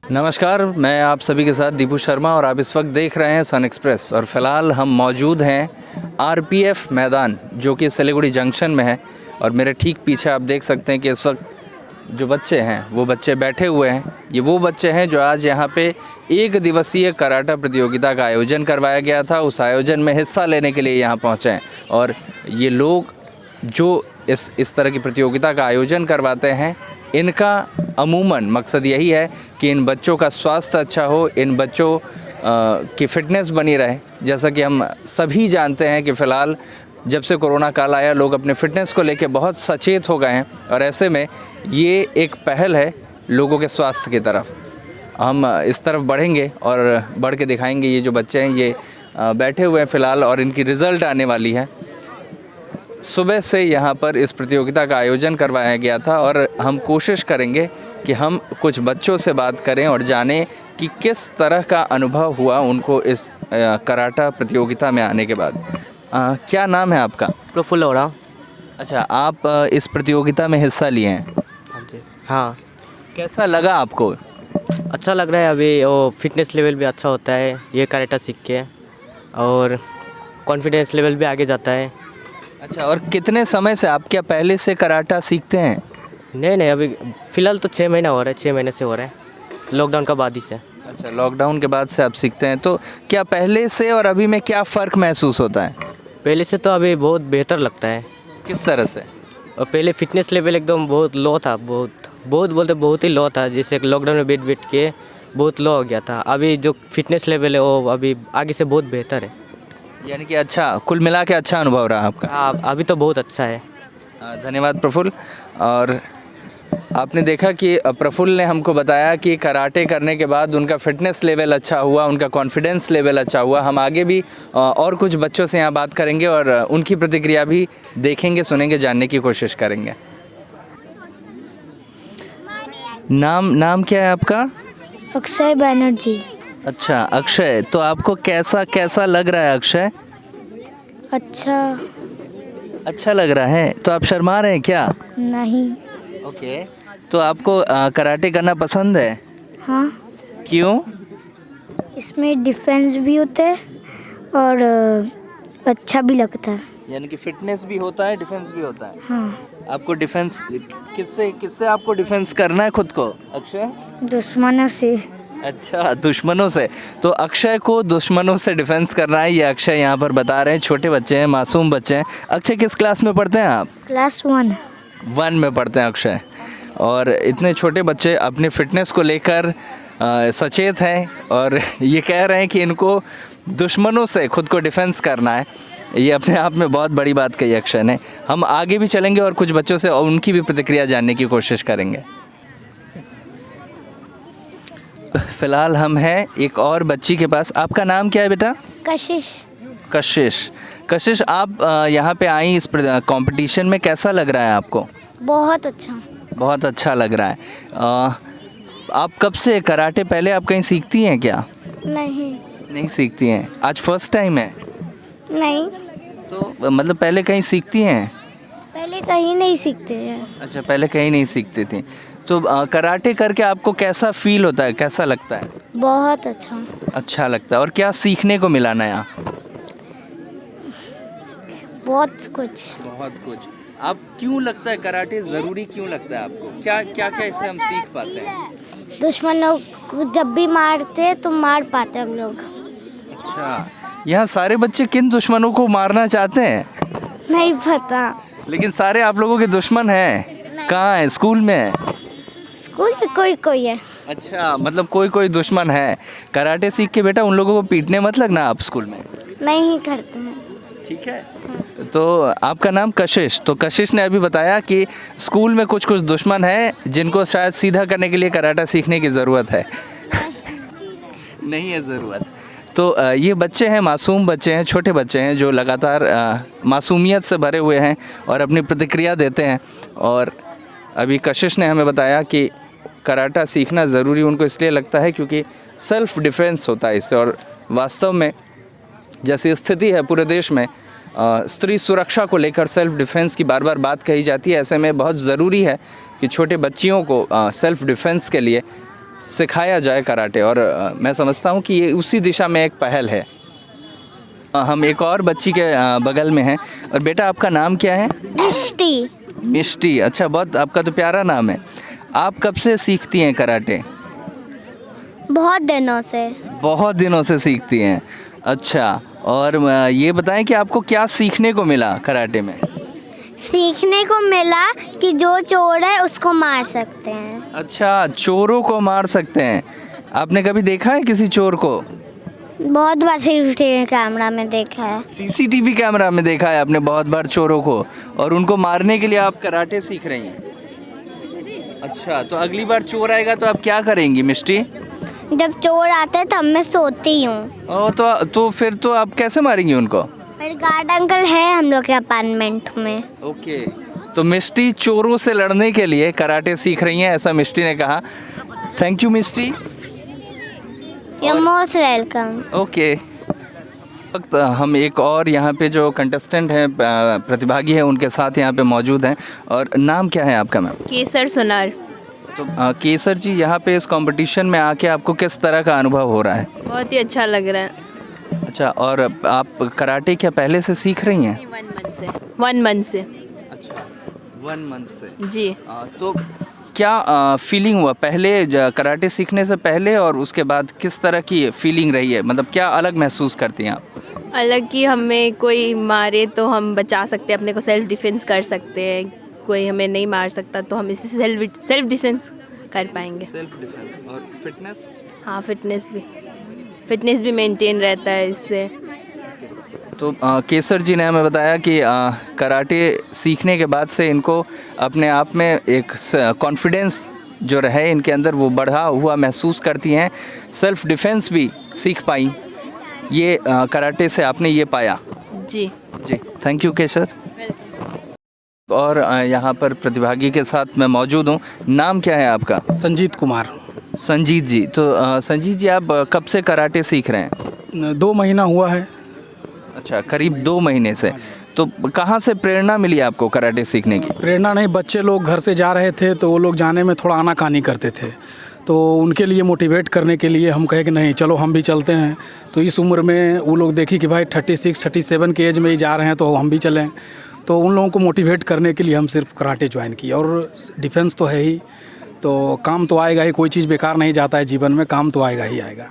नमस्कार, मैं आप सभी के साथ दीपू शर्मा और आप इस वक्त देख रहे हैं सन एक्सप्रेस। और फ़िलहाल हम मौजूद हैं आरपीएफ मैदान जो कि सिलीगुड़ी जंक्शन में है। और मेरे ठीक पीछे आप देख सकते हैं कि इस वक्त जो बच्चे हैं वो बच्चे बैठे हुए हैं। ये वो बच्चे हैं जो आज यहाँ पे एक दिवसीय कराटा प्रतियोगिता का आयोजन करवाया गया था, उस आयोजन में हिस्सा लेने के लिए यहाँ पहुँचे हैं। और ये लोग जो इस तरह की प्रतियोगिता का आयोजन करवाते हैं, इनका अमूमन मकसद यही है कि इन बच्चों का स्वास्थ्य अच्छा हो, इन बच्चों की फ़िटनेस बनी रहे। जैसा कि हम सभी जानते हैं कि फ़िलहाल जब से कोरोना काल आया, लोग अपने फ़िटनेस को लेकर बहुत सचेत हो गए हैं और ऐसे में ये एक पहल है लोगों के स्वास्थ्य की तरफ। हम इस तरफ बढ़ेंगे और बढ़ के दिखाएंगे। ये जो बच्चे हैं ये बैठे हुए हैं फ़िलहाल और इनकी रिज़ल्ट आने वाली है। सुबह से यहाँ पर इस प्रतियोगिता का आयोजन करवाया गया था और हम कोशिश करेंगे कि हम कुछ बच्चों से बात करें और जानें कि किस तरह का अनुभव हुआ उनको इस कराटा प्रतियोगिता में आने के बाद। क्या नाम है आपका? प्रफुल्ल हो रहा। अच्छा, आप इस प्रतियोगिता में हिस्सा लिए हैं? हाँ जी। हाँ, कैसा लगा आपको? अच्छा लग रहा है। अभी वो फिटनेस लेवल भी अच्छा होता है ये कराटा सीख के, और कॉन्फिडेंस लेवल भी आगे जाता है। अच्छा, और कितने समय से आप क्या पहले से कराटा सीखते हैं? नहीं, अभी फ़िलहाल तो 6 महीना हो रहा है, 6 महीने से हो रहा है, लॉकडाउन का बाद ही से। अच्छा, लॉकडाउन के बाद से आप सीखते हैं। तो क्या पहले से और अभी में क्या फ़र्क महसूस होता है? पहले से तो अभी बहुत बेहतर लगता है। किस तरह से? और पहले फिटनेस लेवल एकदम बहुत लो था, बहुत ही लो था। जैसे लॉकडाउन में बैठ के बहुत लो हो गया था। अभी जो फिटनेस लेवल है वो अभी आगे से बहुत बेहतर है। यानी कि अच्छा, कुल मिला के अच्छा अनुभव रहा आपका? हाँ, अभी तो बहुत अच्छा है। धन्यवाद प्रफुल्ल। और आपने देखा कि प्रफुल्ल ने हमको बताया कि कराटे करने के बाद उनका फ़िटनेस लेवल अच्छा हुआ, उनका कॉन्फिडेंस लेवल अच्छा हुआ। हम आगे भी और कुछ बच्चों से यहाँ बात करेंगे और उनकी प्रतिक्रिया भी देखेंगे, सुनेंगे, जानने की कोशिश करेंगे। नाम क्या है आपका? अक्षय बैनर्जी। अच्छा अक्षय, तो आपको कैसा लग रहा है अक्षय? अच्छा लग रहा है। तो आप शर्मा रहे हैं क्या? नहीं। ओके, तो आपको कराटे करना पसंद है? हाँ, क्यों? इसमें डिफेंस भी होता है और अच्छा भी लगता है। यानी कि फिटनेस भी होता है, डिफेंस भी होता है। हाँ, आपको डिफेंस किससे आपको डिफेंस करना है खुद को अक्षय? दुश्मनों से। अच्छा, दुश्मनों से। तो अक्षय को दुश्मनों से डिफेंस करना है, ये अक्षय यहाँ पर बता रहे हैं। छोटे बच्चे हैं, मासूम बच्चे हैं। अक्षय किस क्लास में पढ़ते हैं आप? क्लास 1 में पढ़ते हैं अक्षय। और इतने छोटे बच्चे अपने फिटनेस को लेकर सचेत हैं और ये कह रहे हैं कि इनको दुश्मनों से खुद को डिफेंस करना है। ये अपने आप में बहुत बड़ी बात कही अक्षय ने। हम आगे भी चलेंगे और कुछ बच्चों से और उनकी भी प्रतिक्रिया जानने की कोशिश करेंगे। फ़िलहाल हम हैं एक और बच्ची के पास। आपका नाम क्या है बेटा? कशिश, आप यहाँ पे आई इस कंपटीशन में, कैसा लग रहा है आपको? बहुत अच्छा लग रहा है। आप कब से कराटे, पहले आप कहीं सीखती हैं क्या? नहीं सीखती हैं। आज फर्स्ट टाइम है? नहीं, तो मतलब पहले कहीं सीखती हैं? पहले कहीं नहीं सीखते हैं। अच्छा, पहले कहीं नहीं सीखती थी। तो कराटे करके आपको कैसा फील होता है, कैसा लगता है? बहुत अच्छा लगता है। और क्या सीखने को मिला नया? बहुत कुछ। आप क्यों लगता है कराटे ज़रूरी क्यों लगता है आपको? क्या इससे हम सीख पाते हैं? दुश्मनों को जब भी मारते तो मार पाते हम लोग। अच्छा, यहाँ सारे बच्चे किन दुश्मनों को मारना चाहते हैं? नहीं पता। लेकिन सारे आप लोगों के दुश्मन हैं। कहाँ है? स्कूल में है? स्कूल में कोई है। अच्छा, मतलब कोई दुश्मन है। कराटे सीख के बेटा उन लोगों को पीटने मत लगना आप स्कूल में। नहीं करते हैं। ठीक है। तो आपका नाम कशिश। तो कशिश ने अभी बताया कि स्कूल में कुछ दुश्मन हैं जिनको शायद सीधा करने के लिए कराटा सीखने की ज़रूरत है। नहीं है ज़रूरत। तो ये बच्चे हैं, मासूम बच्चे हैं, छोटे बच्चे हैं जो लगातार मासूमियत से भरे हुए हैं और अपनी प्रतिक्रिया देते हैं। और अभी कशिश ने हमें बताया कि कराटा सीखना ज़रूरी उनको इसलिए लगता है क्योंकि सेल्फ़ डिफेंस होता है इससे। और वास्तव में जैसी स्थिति है पूरे देश में, स्त्री सुरक्षा को लेकर सेल्फ़ डिफेंस की बार बार बात कही जाती है। ऐसे में बहुत ज़रूरी है कि छोटे बच्चियों को सेल्फ़ डिफेंस के लिए सिखाया जाए कराटे, और मैं समझता हूँ कि ये उसी दिशा में एक पहल है। हम एक और बच्ची के बगल में हैं। और बेटा, आपका नाम क्या है? दृष्टि। मिष्टी। अच्छा, बहुत आपका तो प्यारा नाम है। आप कब से सीखती हैं कराटे? बहुत दिनों से। बहुत दिनों से सीखती हैं। अच्छा, और ये बताएं कि आपको क्या सीखने को मिला कराटे में? सीखने को मिला कि जो चोर है उसको मार सकते हैं। अच्छा, चोरों को मार सकते हैं। आपने कभी देखा है किसी चोर को? बहुत बार सीसीटीवी कैमरा में देखा है। सीसीटीवी कैमरा में देखा है आपने बहुत बार चोरों को, और उनको मारने के लिए आप कराटे सीख रही हैं। अच्छा, तो अगली बार चोर आएगा तो आप क्या करेंगी मिष्टी? जब चोर आते हैं तब मैं सोती हूँ। तो फिर तो आप कैसे मारेंगी उनको? मेरे गार्ड अंकल है हम लोग के अपार्टमेंट में। ओके, तो मिष्टी चोरों से लड़ने के लिए कराटे सीख रही हैं, ऐसा मिष्टी ने कहा। Thank you Mishti. You most welcome. Okay. वक्त हम एक और यहाँ पे जो कंटेस्टेंट हैं, प्रतिभागी हैं, उनके साथ यहाँ पे मौजूद हैं। और नाम क्या है आपका मैम? केसर सुनार। तो केसर जी, यहाँ पे इस कंपटीशन में आके आपको किस तरह का अनुभव हो रहा है? बहुत ही अच्छा लग रहा है। अच्छा, और आप कराटे क्या पहले से सीख रही हैं? 1 मंथ से। 1 मंथ से। अच्छा, 1 मंथ से। जी। तो क्या फीलिंग हुआ पहले कराटे सीखने से पहले, और उसके बाद किस तरह की फीलिंग रही है? मतलब क्या अलग महसूस करती हैं आप? अलग कि हमें कोई मारे तो हम बचा सकते हैं, अपने को सेल्फ डिफेंस कर सकते हैं। कोई हमें नहीं मार सकता तो हम इसी सेल्फ डिफेंस कर पाएंगे। सेल्फ डिफेंस और फिटनेस। हाँ, फिटनेस भी मेंटेन रहता है इससे। तो केसर जी ने हमें बताया कि कराटे सीखने के बाद से इनको अपने आप में एक कॉन्फिडेंस जो रहे इनके अंदर वो बढ़ा हुआ महसूस करती हैं। सेल्फ डिफेंस भी सीख पाई, ये कराटे से आपने ये पाया। जी जी, थैंक यू केसर। और यहाँ पर प्रतिभागी के साथ मैं मौजूद हूँ। नाम क्या है आपका? संजीत कुमार। संजीत जी। तो संजीत जी, आप कब से कराटे सीख रहे हैं? 2 महीना हुआ है। अच्छा, करीब 2 महीने से। तो कहाँ से प्रेरणा मिली आपको कराटे सीखने की? प्रेरणा नहीं, बच्चे लोग घर से जा रहे थे तो वो लोग जाने में थोड़ा आनाकानी करते थे, तो उनके लिए मोटिवेट करने के लिए हम कहे कि नहीं चलो हम भी चलते हैं। तो इस उम्र में वो लोग देखी कि भाई 36-37 के एज में ही जा रहे हैं तो हम भी चलें। तो उन लोगों को मोटिवेट करने के लिए हम सिर्फ कराटे ज्वाइन किया। और डिफेंस तो है ही, तो काम तो आएगा ही, कोई चीज़ बेकार नहीं जाता है जीवन में, काम तो आएगा ही आएगा।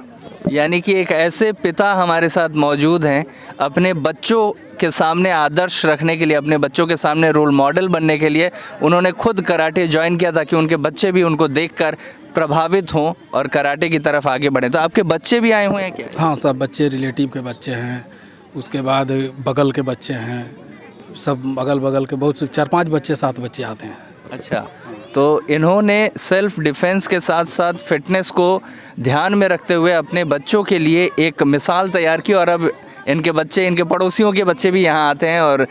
यानी कि एक ऐसे पिता हमारे साथ मौजूद हैं, अपने बच्चों के सामने आदर्श रखने के लिए, अपने बच्चों के सामने रोल मॉडल बनने के लिए उन्होंने खुद कराटे ज्वाइन किया ताकि उनके बच्चे भी उनको देखकर प्रभावित हों और कराटे की तरफ आगे बढ़ें। तो आपके बच्चे भी आए हुए हैं क्या? हाँ, सब बच्चे रिलेटिव के बच्चे हैं, उसके बाद बगल के बच्चे हैं, सब अगल के बहुत 4-5 बच्चे 7 बच्चे आते हैं। अच्छा, तो इन्होंने सेल्फ डिफेंस के साथ साथ फिटनेस को ध्यान में रखते हुए अपने बच्चों के लिए एक मिसाल तैयार की, और अब इनके बच्चे, इनके पड़ोसियों के बच्चे भी यहाँ आते हैं और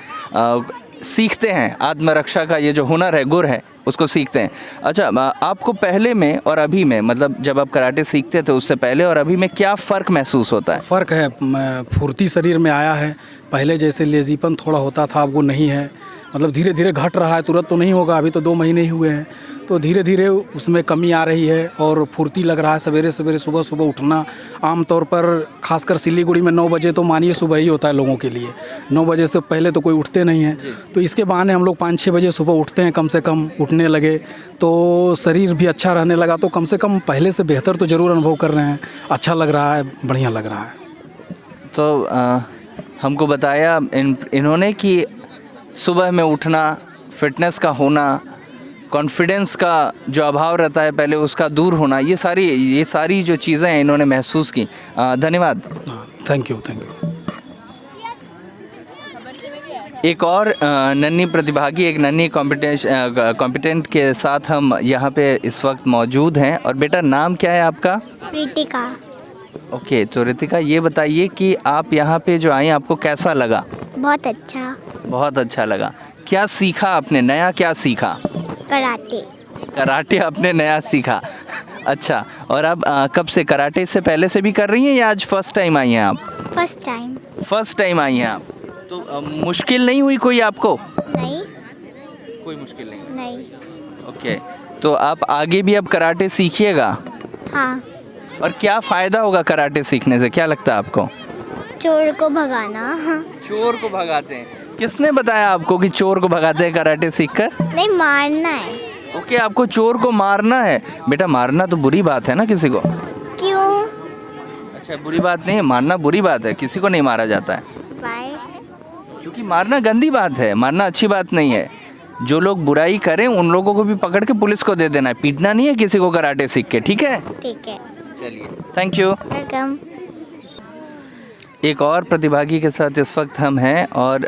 सीखते हैं। आत्मरक्षा का ये जो हुनर है, गुर है, उसको सीखते हैं। अच्छा, आपको पहले में और अभी में, मतलब जब आप कराटे सीखते थे उससे पहले और अभी में क्या फ़र्क महसूस होता है? फ़र्क है, फुर्ती शरीर में आया है। पहले जैसे लेजीपन थोड़ा होता था, अब वो नहीं है। मतलब धीरे धीरे घट रहा है, तुरंत तो नहीं होगा, अभी तो 2 महीने ही हुए हैं, तो धीरे धीरे उसमें कमी आ रही है और फुर्ती लग रहा है। सवेरे सवेरे सुबह उठना, आमतौर पर खासकर सिलीगुड़ी में 9 बजे तो मानिए सुबह ही होता है लोगों के लिए। 9 बजे से पहले तो कोई उठते नहीं हैं, तो इसके बहाने हम लोग 5-6 बजे सुबह उठते हैं, कम से कम उठने लगे तो शरीर भी अच्छा रहने लगा। तो कम से कम पहले से बेहतर तो ज़रूर अनुभव कर रहे हैं, अच्छा लग रहा है, बढ़िया लग रहा है। तो हमको बताया इन्होंने कि सुबह में उठना, फिटनेस का होना, कॉन्फिडेंस का जो अभाव रहता है पहले उसका दूर होना, ये सारी जो चीज़ें हैं इन्होंने महसूस की। धन्यवाद। Thank you. एक और नन्ही प्रतिभागी, एक नन्ही कॉम्पिटेंट के साथ हम यहाँ पे इस वक्त मौजूद हैं। और बेटा, नाम क्या है आपका? रितिका। ओके, तो रितिका, ये बताइए कि आप यहाँ पे जो आई आपको कैसा लगा? बहुत अच्छा। बहुत अच्छा लगा। क्या सीखा आपने, नया क्या सीखा? कराटे आपने नया सीखा। अच्छा, और अब कब से कराटे से पहले से भी कर रही हैं या आज फर्स्ट टाइम आई हैं आप? फर्स्ट टाइम आई हैं आप। तो मुश्किल नहीं हुई कोई आपको? नहीं, कोई मुश्किल नहीं। नहीं। ओके, तो आप आगे भी अब कराटे सीखिएगा? हाँ, और क्या फ़ायदा होगा कराटे सीखने से, क्या लगता है आपको? चोर को भगाना। हाँ। चोर को भगाते हैं? किसने बताया आपको कि चोर को भगाते हैं कराटे सीखकर? नहीं, मारना है। ओके, आपको चोर को मारना है। बेटा मारना तो बुरी बात है ना किसी को? क्यों? अच्छा, बुरी बात नहीं है, मारना बुरी बात है, किसी को नहीं मारा जाता है। बाय। क्योंकि मारना गंदी बात है, मारना अच्छी बात नहीं है। जो लोग बुराई करें उन लोगों को भी पकड़ के पुलिस को दे देना है, पीटना नहीं है किसी को कराटे सीख के, ठीक है? ठीक है। चलिए, थैंक यू। वेलकम। एक और प्रतिभागी के साथ इस वक्त हम हैं और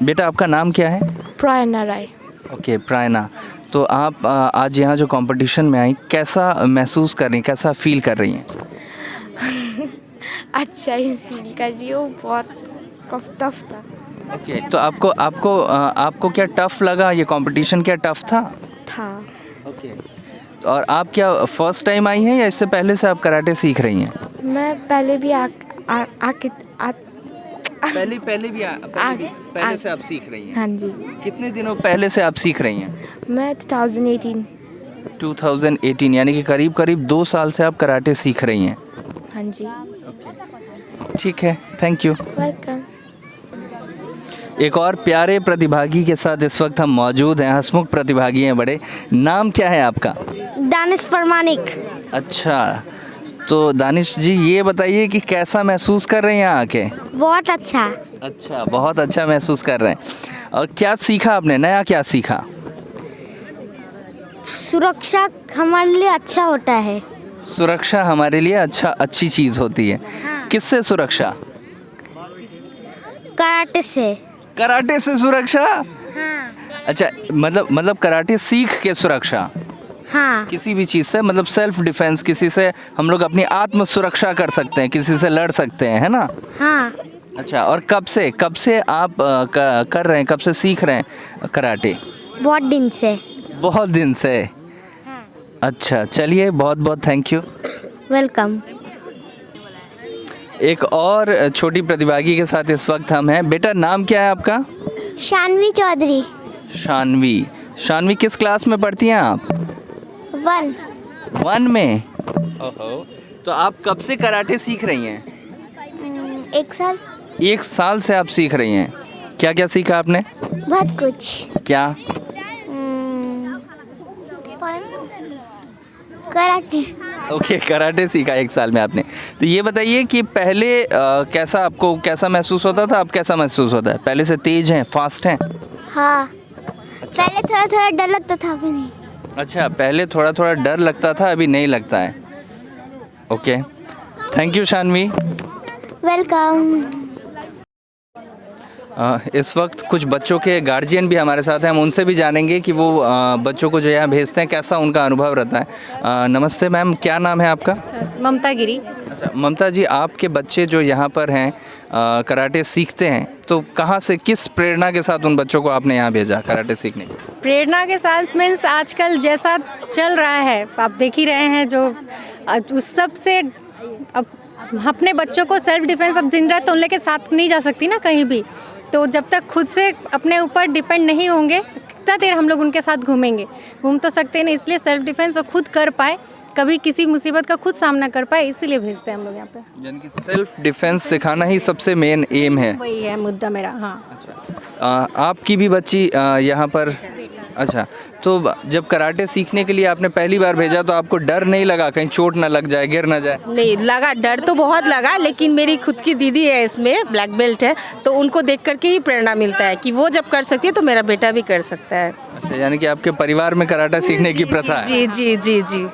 बेटा आपका नाम क्या है? प्रायना राय। ओके, प्रायना। तो आप आज यहाँ जो कंपटीशन में आई, कैसा महसूस कर रही हैं, कैसा फील कर रही हैं? अच्छा ही फील कर रही हूँ, बहुत टफ था। ओके, तो आपको क्या टफ लगा? ये कंपटीशन क्या टफ था? ओके, और आप क्या फर्स्ट टाइम आई हैं या इससे पहले से आप कराटे सीख रही हैं? मैं पहले भी पहले से आप सीख रही हैं? हाँ जी। कितने दिनों पहले से आप सीख रही हैं? मैं 2018 यानी कि करीब 2 साल से आप कराटे सीख रही हैं। हाँ जी। ठीक है, थैंक यू। वेलकम। एक और प्यारे प्रतिभागी के साथ इस वक्त हम मौजूद हैं, हंसमुख प्रतिभागी हैं बड़े। नाम क्या है आपका? दानिश परमानिक। अच्छा, तो दानिश जी ये बताइए कि कैसा महसूस कर रहे हैं यहाँ आके? बहुत अच्छा। अच्छा, बहुत अच्छा महसूस कर रहे हैं। और क्या सीखा आपने, नया क्या सीखा? सुरक्षा हमारे लिए अच्छा होता है। सुरक्षा हमारे लिए अच्छी चीज़ होती है। किससे सुरक्षा? कराटे से। कराटे से सुरक्षा? हाँ। अच्छा, मतलब कराटे सीख के सुरक्षा? हाँ। किसी भी चीज़ से, मतलब सेल्फ डिफेंस, किसी से हम लोग अपनी आत्म सुरक्षा कर सकते हैं, किसी से लड़ सकते हैं, है ना? हाँ। अच्छा, और कब से आप कर रहे हैं, कब से सीख रहे हैं कराटे? बहुत दिन से। बहुत दिन से। अच्छा, चलिए, बहुत बहुत थैंक यू। वेलकम। एक और छोटी प्रतिभागी के साथ इस वक्त हम हैं। बेटा नाम क्या है आपका? शानवी चौधरी। शानवी किस क्लास में पढ़ती हैं आप? 1 में। ओहो, तो आप कब से कराटे सीख रही हैं? 1 साल। 1 साल से आप सीख रही हैं। क्या क्या सीखा आपने? बहुत कुछ। क्या? कराटे। ओके, कराटे सीखा 1 साल में आपने। तो ये बताइए कि पहले कैसा महसूस होता था, अब कैसा महसूस होता है? पहले से तेज हैं, फास्ट हैं? हाँ। पहले थोड़ा थोड़ा डर लगता था, अभी नहीं। अच्छा, पहले थोड़ा थोड़ा डर लगता था, अभी नहीं लगता है। Okay, thank you Shanvi. Welcome. इस वक्त कुछ बच्चों के गार्जियन भी हमारे साथ हैं, हम उनसे भी जानेंगे कि वो बच्चों को जो यहाँ भेजते हैं कैसा उनका अनुभव रहता है। नमस्ते मैम, क्या नाम है आपका? ममता गिरी। अच्छा ममता जी, आपके बच्चे जो यहाँ पर हैं कराटे सीखते हैं, तो कहाँ से, किस प्रेरणा के साथ उन बच्चों को आपने यहाँ भेजा कराटे सीखने? प्रेरणा के साथ मीन्स आजकल जैसा चल रहा है आप देख ही रहे हैं, जो उस सब से अब अपने बच्चों को सेल्फ डिफेंस अब दिन रात तो उन लेके साथ नहीं जा सकती ना कहीं भी, तो जब तक खुद से अपने ऊपर डिपेंड नहीं होंगे कितना देर हम लोग उनके साथ घूम तो सकते नहीं, इसलिए सेल्फ डिफेंस वो खुद कर पाए, कभी किसी मुसीबत का खुद सामना कर पाए, इसीलिए भेजते हैं हम लोग यहाँ पे। यानी कि सेल्फ डिफेंस सिखाना ही सबसे मेन एम है। वही है मुद्दा मेरा। हाँ। अच्छा, आपकी भी बच्ची यहाँ पर? अच्छा, तो जब कराटे सीखने के लिए आपने पहली बार भेजा तो आपको डर नहीं लगा कहीं चोट ना लग जाए, गिर ना जाए? नहीं लगा, डर तो बहुत लगा, लेकिन मेरी खुद की दीदी है इसमें, ब्लैक बेल्ट है, तो उनको देख करके ही प्रेरणा मिलता है कि वो जब कर सकती है तो मेरा बेटा भी कर सकता है। अच्छा, यानी कि आपके परिवार में कराटा सीखने की प्रथा है? जी जी जी जी।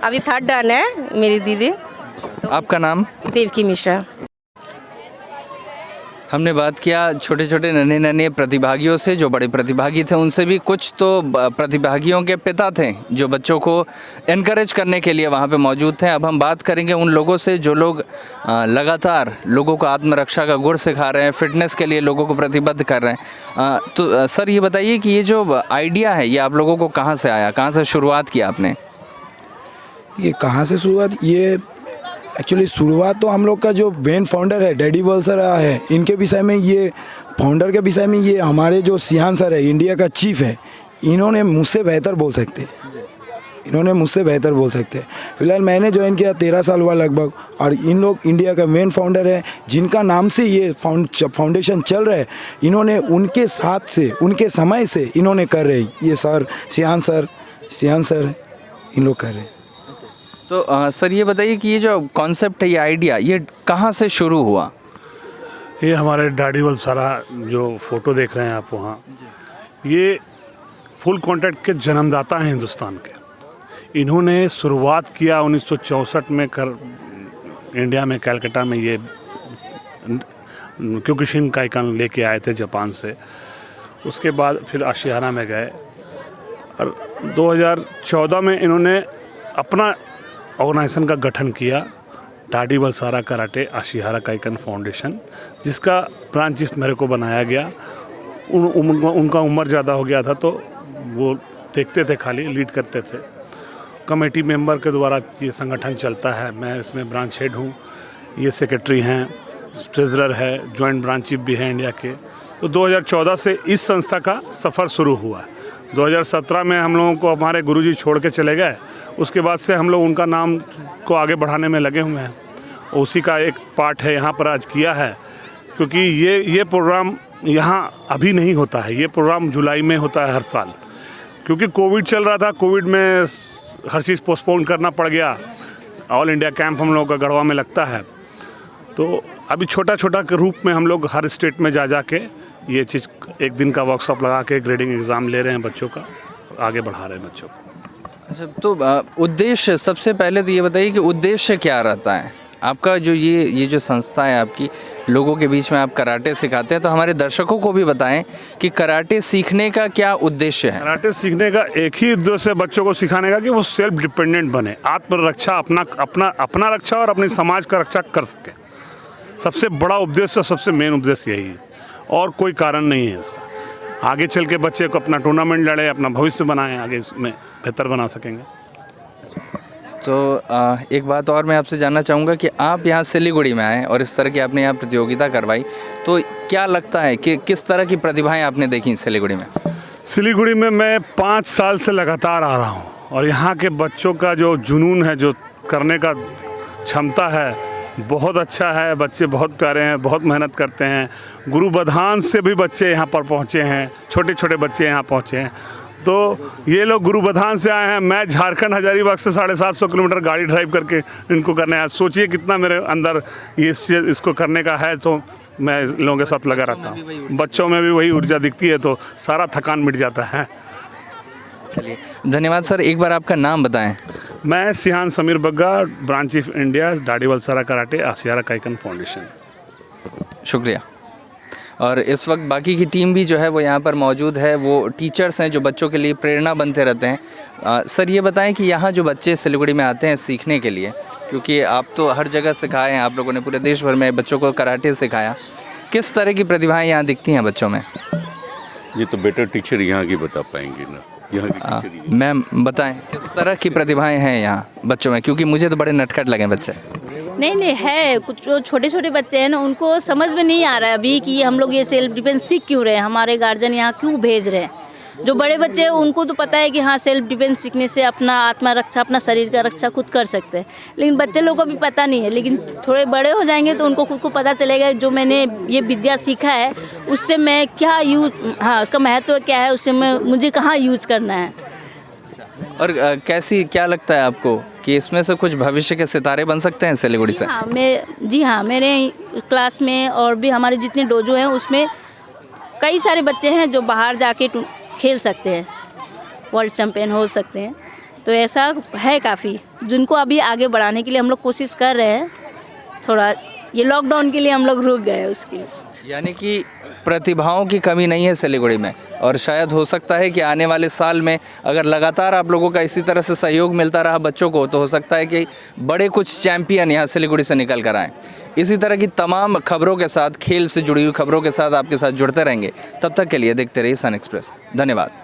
अभी 3rd डन है मेरी दीदी। आपका नाम? देवकी मिश्रा। हमने बात किया छोटे छोटे नन्हे प्रतिभागियों से, जो बड़े प्रतिभागी थे उनसे भी। कुछ तो प्रतिभागियों के पिता थे जो बच्चों को एनकरेज करने के लिए वहाँ पे मौजूद थे। अब हम बात करेंगे उन लोगों से जो लोग लगातार लोगों को आत्मरक्षा का गुर सिखा रहे हैं, फिटनेस के लिए लोगों को प्रतिबद्ध कर रहे हैं। तो सर ये बताइए कि ये जो आइडिया है ये आप लोगों को कहाँ से आया, कहाँ से शुरुआत की आपने? ये कहाँ से शुरुआत, ये एक्चुअली शुरुआत तो हम लोग का जो मेन फाउंडर है डैडी वल सर है, इनके विषय में, ये फाउंडर के विषय में, ये हमारे जो सिहान सर है इंडिया का चीफ है, इन्होंने मुझसे बेहतर बोल सकते हैं। इन्होंने मुझसे बेहतर बोल सकते हैं। फिलहाल मैंने ज्वाइन किया 13 साल हुआ लगभग, और इन लोग इंडिया का मेन फाउंडर है जिनका नाम से ये फाउंडेशन चल रहा है। इन्होंने उनके साथ से, उनके समय से इन्होंने कर रहे हैं। ये सर सियान सर इन लोग कर रहे हैं। तो सर ये बताइए कि ये जो कॉन्सेप्ट है, ये आइडिया, ये कहाँ से शुरू हुआ? ये हमारे डैडी वलसारा जो फ़ोटो देख रहे हैं आप वहाँ, ये फुल कॉन्टैक्ट के जन्मदाता हैं हिंदुस्तान के। इन्होंने शुरुआत किया 1964 में इंडिया में कलकत्ता में। ये क्योकुशिन काइकन लेके आए थे जापान से। उसके बाद फिर आशियाना में गए और 2014 में इन्होंने अपना ऑर्गेनाइजेशन का गठन किया, डैडी वलसारा कराटे आशिहारा काइकन फाउंडेशन, जिसका ब्रांच चीफ मेरे को बनाया गया। उनका उम्र ज़्यादा हो गया था तो वो देखते थे, खाली लीड करते थे। कमेटी मेंबर के द्वारा ये संगठन चलता है। मैं इसमें ब्रांच हेड हूँ, ये सेक्रेटरी हैं, ट्रेजरर है, जॉइंट ब्रांच चीफ भी हैं इंडिया के। तो 2014 से इस संस्था का सफ़र शुरू हुआ। 2017 में हम लोगों को हमारे गुरुजी छोड़ के चले गए। उसके बाद से हम लोग उनका नाम को आगे बढ़ाने में लगे हुए हैं। उसी का एक पार्ट है यहाँ पर आज किया है, क्योंकि ये प्रोग्राम यहाँ अभी नहीं होता है। ये प्रोग्राम जुलाई में होता है हर साल। क्योंकि कोविड चल रहा था, कोविड में हर चीज़ पोस्टपोन करना पड़ गया। ऑल इंडिया कैंप हम लोगों का गढ़वा में लगता है, तो अभी छोटा छोटा के रूप में हम लोग हर स्टेट में जा के ये चीज़ एक दिन का वर्कशॉप लगा के ग्रेडिंग एग्ज़ाम ले रहे हैं बच्चों का, आगे बढ़ा रहे हैं बच्चों को। अच्छा, तो उद्देश्य, सबसे पहले तो ये बताइए कि उद्देश्य क्या रहता है आपका? जो ये जो संस्था है आपकी, लोगों के बीच में आप कराटे सिखाते हैं, तो हमारे दर्शकों को भी बताएं कि कराटे सीखने का क्या उद्देश्य है? कराटे सीखने का एक ही उद्देश्य है बच्चों को सिखाने का कि वो सेल्फ डिपेंडेंट बने, आत्मरक्षा, अपना रक्षा और अपने समाज का रक्षा कर सके। सबसे बड़ा उद्देश्य, सबसे मेन उद्देश्य यही है, और कोई कारण नहीं है इसका। आगे चल के बच्चे को अपना टूर्नामेंट लड़े, अपना भविष्य बनाएं, आगे इसमें बेहतर बना सकेंगे। तो एक बात और मैं आपसे जानना चाहूँगा कि आप यहाँ सिलीगुड़ी में आए और इस तरह की आपने यहाँ प्रतियोगिता करवाई, तो क्या लगता है कि किस तरह की प्रतिभाएं आपने देखी सिलीगुड़ी में? सिलीगुड़ी में मैं 5 साल से लगातार आ रहा हूँ, और यहाँ के बच्चों का जो जुनून है, जो करने का क्षमता है, बहुत अच्छा है। बच्चे बहुत प्यारे हैं, बहुत मेहनत करते हैं। गुरु बधान से भी बच्चे यहाँ पर पहुँचे हैं, छोटे छोटे बच्चे यहाँ पहुँचे हैं। तो ये लोग गुरु बधान से आए हैं। मैं झारखंड हजारीबाग से 750 किलोमीटर गाड़ी ड्राइव करके इनको करने आया। सोचिए कितना मेरे अंदर इसको करने का है, तो मैं लोगों के साथ लगा रहता हूँ। बच्चों में भी वही ऊर्जा दिखती है, तो सारा थकान मिट जाता है। चलिए, धन्यवाद सर। एक बार आपका नाम बताएं। मैं Shihan Sameer Bagga, branch chief India, डैडी वलसारा कराटे आशिहारा काइकन फाउंडेशन। शुक्रिया। और इस वक्त बाकी की टीम भी जो है वो यहाँ पर मौजूद है। वो टीचर्स हैं जो बच्चों के लिए प्रेरणा बनते रहते हैं। सर ये बताएं कि यहाँ जो बच्चे सिलीगुड़ी में आते हैं सीखने के लिए, क्योंकि आप तो हर जगह सिखाए हैं, आप लोगों ने पूरे देश भर में बच्चों को कराटे सिखाया, किस तरह की प्रतिभाएं यहाँ दिखती हैं बच्चों में? ये तो बेटर टीचर यहाँ की बता पाएंगे ना, यहाँ की टीचर। मैम बताएं किस तरह की प्रतिभाएं हैं यहाँ बच्चों में, क्योंकि मुझे तो बड़े नटखट लगे बच्चे। नहीं है, कुछ जो छोटे छोटे बच्चे हैं ना, उनको समझ में नहीं आ रहा है अभी कि हम लोग ये सेल्फ डिफेंस सीख क्यों रहे हैं, हमारे गार्जियन यहाँ क्यों भेज रहे हैं। जो बड़े बच्चे हैं उनको तो पता है कि हाँ, सेल्फ डिफेंस सीखने से अपना आत्मा रक्षा, अपना शरीर का रक्षा खुद कर सकते हैं, लेकिन बच्चे लोग को भी पता नहीं है। लेकिन थोड़े बड़े हो जाएंगे तो उनको खुद को पता चलेगा जो मैंने ये विद्या सीखा है उससे मैं क्या यूज, हाँ उसका महत्व क्या है, उससे मुझे कहाँ यूज करना है। और क्या लगता है आपको कि इसमें से कुछ भविष्य के सितारे बन सकते हैं सिलीगुड़ी से? जी हाँ, मेरे क्लास में और भी हमारे जितने डोजो हैं उसमें कई सारे बच्चे हैं जो बाहर जाके खेल सकते हैं, वर्ल्ड चैम्पियन हो सकते हैं। तो ऐसा है काफ़ी, जिनको अभी आगे बढ़ाने के लिए हम लोग कोशिश कर रहे हैं। थोड़ा ये लॉकडाउन के लिए हम लोग रुक गए उसके लिए। यानी कि प्रतिभाओं की कमी नहीं है सिलीगुड़ी में, और शायद हो सकता है कि आने वाले साल में अगर लगातार आप लोगों का इसी तरह से सहयोग मिलता रहा बच्चों को, तो हो सकता है कि बड़े कुछ चैंपियन यहाँ सिलीगुड़ी से निकल कर आएँ। इसी तरह की तमाम खबरों के साथ, खेल से जुड़ी हुई खबरों के साथ आपके साथ जुड़ते रहेंगे। तब तक के लिए देखते रहिए सन एक्सप्रेस। धन्यवाद।